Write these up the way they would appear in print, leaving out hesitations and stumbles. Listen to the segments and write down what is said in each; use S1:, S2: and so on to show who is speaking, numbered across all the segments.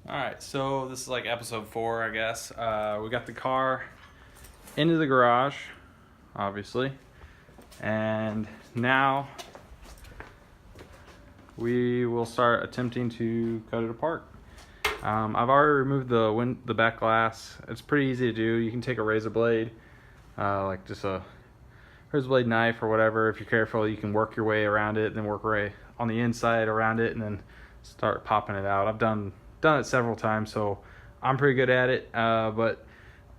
S1: Alright, so this is like episode 4, I guess. We got the car into the garage, obviously, and now we will start attempting to cut it apart. I've already removed the back glass. It's pretty easy to do. You can take a razor blade, like just a razor blade knife or whatever. If you're careful, you can work your way around it, then work right on the inside around it, and then start popping it out. I've done it several times, so I'm pretty good at it. But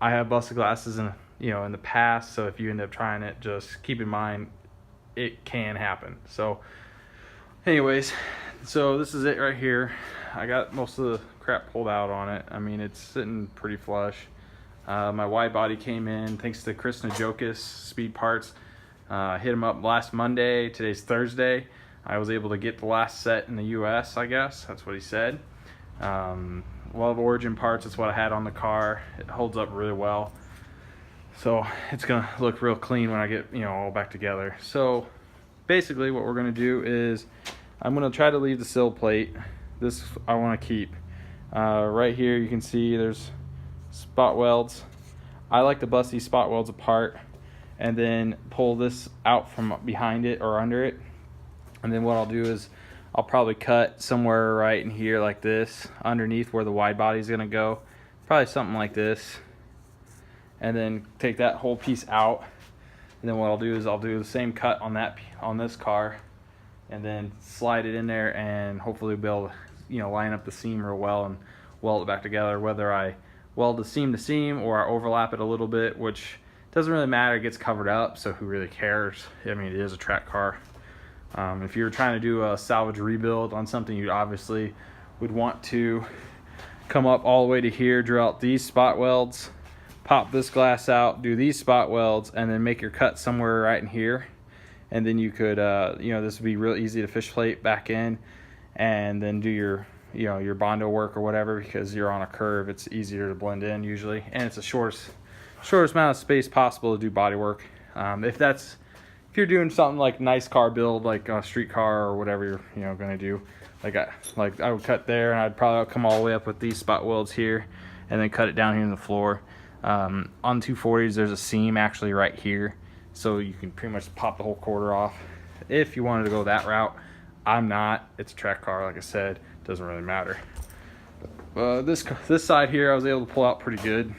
S1: I have busted glasses in the past, so if you end up trying it, just keep in mind it can happen. So anyways, so this is it right here. I got most of the crap pulled out on it. I mean, it's sitting pretty flush. My wide body came in thanks to Chris Najokis, Speed Parts. Hit him up last Monday. Today's Thursday. I was able to get the last set in the US, I guess. That's what he said. Love Origin parts. That's what I had on the car. It holds up really well. So it's gonna look real clean when I get all back together. So basically what we're gonna do is I'm gonna try to leave the sill plate. This I want to keep. Right here you can see there's spot welds. I like to bust these spot welds apart and then pull this out from behind it or under it. And then what I'll do is I'll probably cut somewhere right in here like this, underneath where the wide body is gonna go. Probably something like this. And then take that whole piece out. And then what I'll do is I'll do the same cut on this car, and then slide it in there, and hopefully be able to line up the seam real well and weld it back together. Whether I weld the seam to seam or I overlap it a little bit, which doesn't really matter. It gets covered up, so who really cares? I mean, it is a track car. If you're trying to do a salvage rebuild on something, you obviously would want to come up all the way to here, drill out these spot welds, pop this glass out, do these spot welds, and then make your cut somewhere right in here. And then you could, this would be real easy to fish plate back in, and then do your Bondo work or whatever, because you're on a curve. It's easier to blend in usually, and it's the shortest amount of space possible to do body work. If you're doing something like nice car build, like a street car or whatever you're gonna do, like I would cut there, and I'd probably come all the way up with these spot welds here, and then cut it down here in the floor. On 240s, there's a seam actually right here, so you can pretty much pop the whole quarter off if you wanted to go that route. I'm not. It's a track car, like I said. Doesn't really matter. This side here, I was able to pull out pretty good.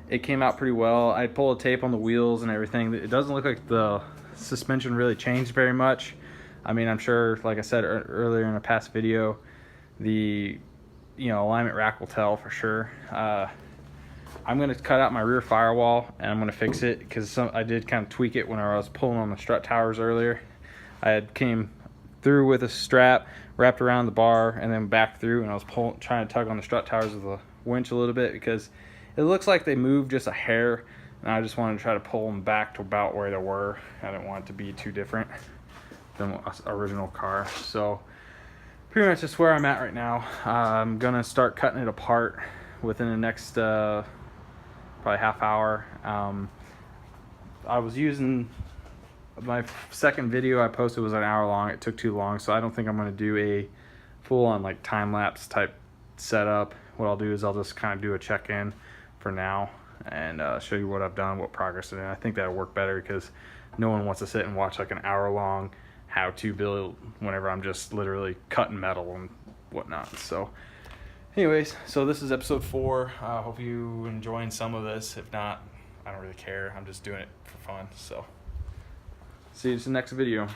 S1: It came out pretty well. I pulled a tape on the wheels and everything. It doesn't look like the suspension really changed very much. I mean, I'm sure, like I said earlier in a past video, the alignment rack will tell for sure. I'm going to cut out my rear firewall, and I'm going to fix it because I did kind of tweak it when I was pulling on the strut towers earlier. I had came through with a strap, wrapped around the bar, and then back through, and I was trying to tug on the strut towers of the winch a little bit because it looks like they moved just a hair, and I just wanted to try to pull them back to about where they were. I didn't want it to be too different than the original car. So pretty much that's where I'm at right now. I'm going to start cutting it apart within the next probably half hour. I was using my second video I posted was an hour long. It took too long, so I don't think I'm going to do a full-on like time-lapse type setup. What I'll do is I'll just kind of do a check-in for now and show you what I've done, what progress it is. I think that'll work better because no one wants to sit and watch like an hour-long how-to build whenever I'm just literally cutting metal and whatnot. So anyways, so this is episode 4. Hope you enjoying some of this. If not, I don't really care. I'm just doing it for fun. So see you in the next video.